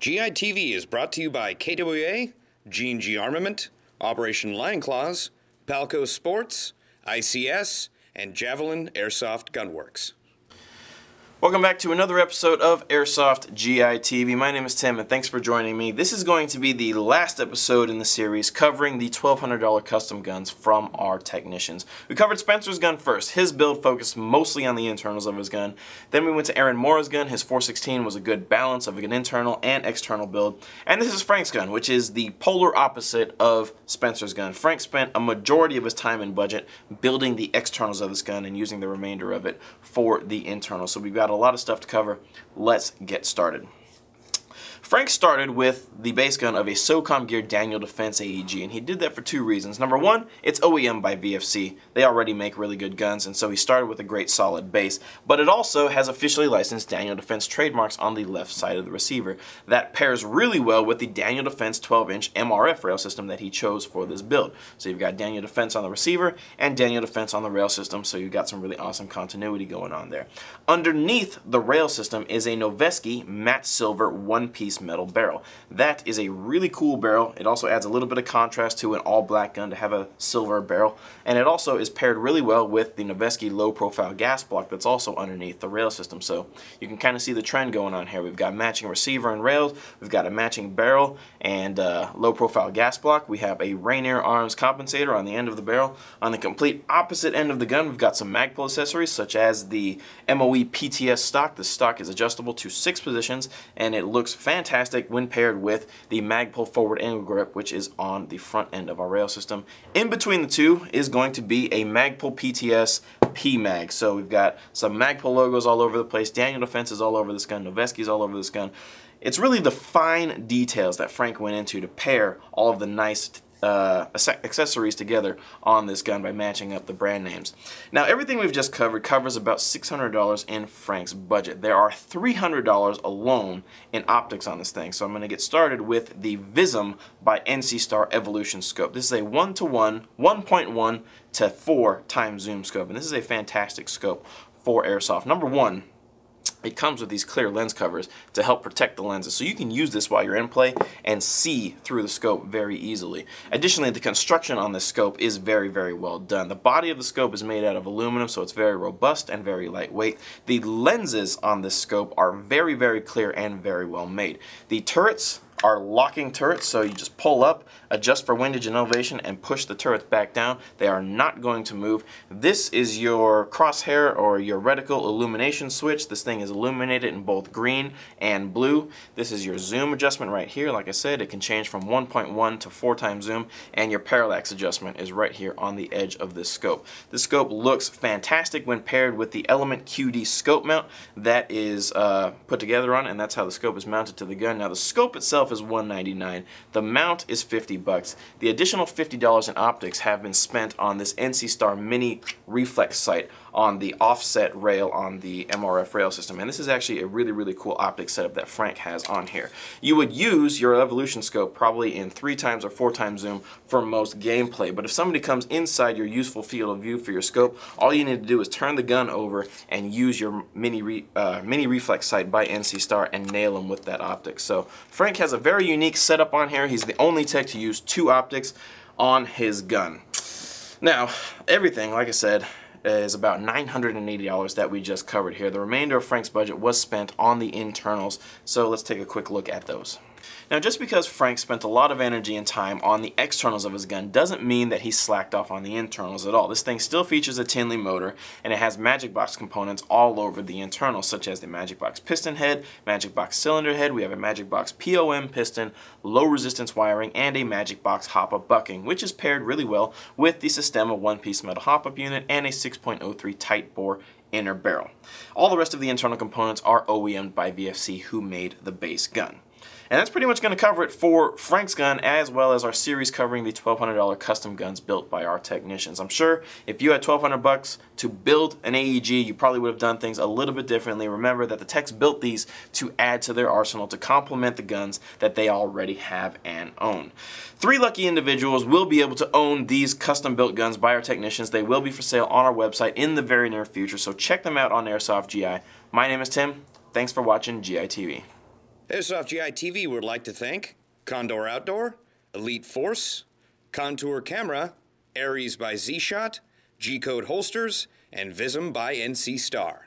GITV is brought to you by KWA, G&G Armament, Operation Lion Claws, Palco Sports, ICS, and Javelin Airsoft Gunworks. Welcome back to another episode of Airsoft GITV. My name is Tim and thanks for joining me. This is going to be the last episode in the series covering the $1,200 custom guns from our technicians. We covered Spencer's gun first. His build focused mostly on the internals of his gun. Then we went to Aaron Mora's gun. His 416 was a good balance of an internal and external build. And this is Frank's gun, which is the polar opposite of Spencer's gun. Frank spent a majority of his time and budget building the externals of this gun and using the remainder of it for the internals. So we've got a lot of stuff to cover. Let's get started. Frank started with the base gun of a SOCOM geared Deffense AEG, and he did that for two reasons. Number one, it's OEM by VFC. They already make really good guns, and so he started with a great solid base. But it also has officially licensed Deffense trademarks on the left side of the receiver. That pairs really well with the Deffense 12-inch MRF rail system that he chose for this build. So you've got Deffense on the receiver and Deffense on the rail system, so you've got some really awesome continuity going on there. Underneath the rail system is a Noveske matte silver one-piece metal barrel. That is a really cool barrel. It also adds a little bit of contrast to an all-black gun to have a silver barrel, and it also is paired really well with the Noveske low-profile gas block that's also underneath the rail system. So you can kind of see the trend going on here. We've got matching receiver and rails, we've got a matching barrel and low-profile gas block. We have a Rainier arms compensator on the end of the barrel. On the complete opposite end of the gun, we've got some Magpul accessories such as the MOE PTS stock. This stock is adjustable to 6 positions, and it looks fantastic when paired with the Magpul forward angle grip, which is on the front end of our rail system. In between the two is going to be a Magpul PTS P-Mag. So we've got some Magpul logos all over the place, Deffense is all over this gun, Noveske's all over this gun. It's really the fine details that Frank went into to pair all of the nice accessories together on this gun by matching up the brand names. Now everything we've just covered covers about $600 in Frank's budget. There are $300 alone in optics on this thing, so I'm going to get started with the Vism by NC Star Evolution scope. This is a 1:1, 1.1 to 4 times zoom scope, and this is a fantastic scope for airsoft. Number one, it comes with these clear lens covers to help protect the lenses, so you can use this while you're in play and see through the scope very easily. Additionally, the construction on this scope is very, very well done. The body of the scope is made out of aluminum, so it's very robust and very lightweight. The lenses on this scope are very, very clear and very well made. The turrets are locking turrets, so you just pull up, adjust for windage and elevation, and push the turrets back down. They are not going to move. This is your crosshair or your reticle illumination switch. This thing is illuminated in both green and blue. This is your zoom adjustment right here. Like I said, it can change from 1.1 to 4 times zoom, and your parallax adjustment is right here on the edge of this scope. This scope looks fantastic when paired with the Element QD scope mount that is put together on, and that's how the scope is mounted to the gun. Now the scope itself is $199. The mount is $50. The additional $50 in optics have been spent on this NC Star Mini Reflex Sight on the offset rail on the MRF rail system, and this is actually a really, really cool optic setup that Frank has on here. You would use your Evolution scope probably in 3 times or 4 times zoom for most gameplay, but if somebody comes inside your useful field of view for your scope, all you need to do is turn the gun over and use your Mini Reflex Sight by NC Star and nail them with that optic. So Frank has a very unique setup on here. He's the only tech to use 2 optics on his gun. Now, everything, like I said, is about $980 that we just covered here. The remainder of Frank's budget was spent on the internals, so let's take a quick look at those. Now, just because Frank spent a lot of energy and time on the externals of his gun doesn't mean that he slacked off on the internals at all. This thing still features a Tinley motor, and it has Magic Box components all over the internals, such as the Magic Box piston head, Magic Box cylinder head, we have a Magic Box POM piston, low resistance wiring, and a Magic Box hop-up bucking, which is paired really well with the Systema one-piece metal hop-up unit and a 6.03 tight bore inner barrel. All the rest of the internal components are OEM'd by VFC, who made the base gun. And that's pretty much going to cover it for Frank's gun, as well as our series covering the $1,200 custom guns built by our technicians. I'm sure if you had $1,200 to build an AEG, you probably would have done things a little bit differently. Remember that the techs built these to add to their arsenal to complement the guns that they already have and own. 3 lucky individuals will be able to own these custom built guns by our technicians. They will be for sale on our website in the very near future, so check them out on Airsoft GI. My name is Tim. Thanks for watching GITV. Airsoft GI TV would like to thank Condor Outdoor, Elite Force, Contour Camera, Aries by Z-Shot, G-Code Holsters, and Vism by NC Star.